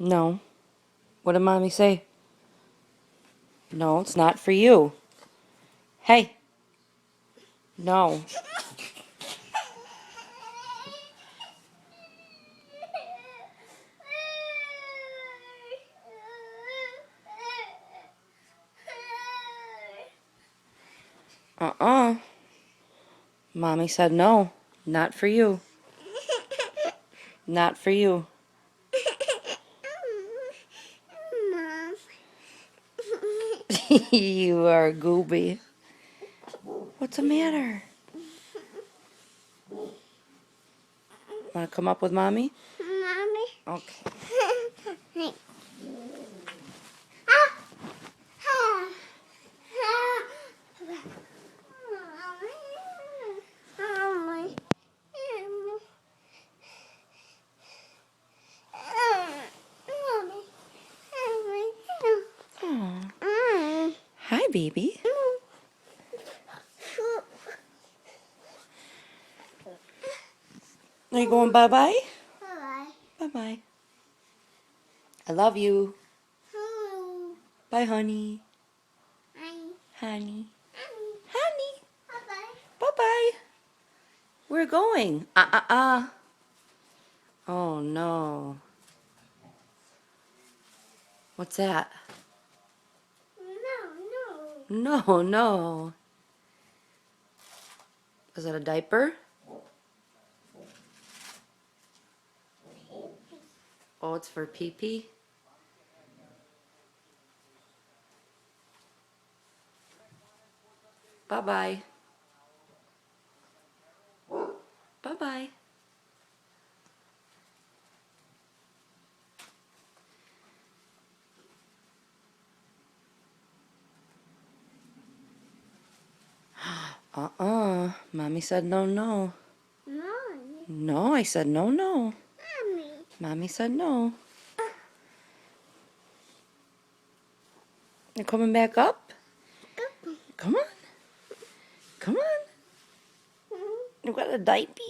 No. What did Mommy say? No, it's not for you. Hey. No. Uh-uh. Mommy said no. Not for you. Not for you. Mom. You are a gooby. What's the matter? Want to come up with Mommy? Mommy. Okay. Hey. Aw. Hi, baby. Are you going bye-bye? Bye-bye. I love you. Bye, honey. Honey. Honey. Bye-bye. We're going. Oh, no. What's that? No, no. Is that a diaper? Oh, it's for pee-pee? Bye-bye. Bye-bye. Mommy said no, no. No, I said no, no. Mommy said no. You're coming back up? Come on. Come on. You got a diaper.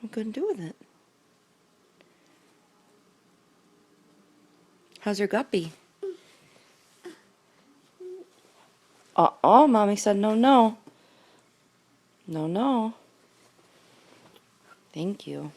What are you gonna do with it? How's your guppy? Mommy said no, no. No, no. Thank you.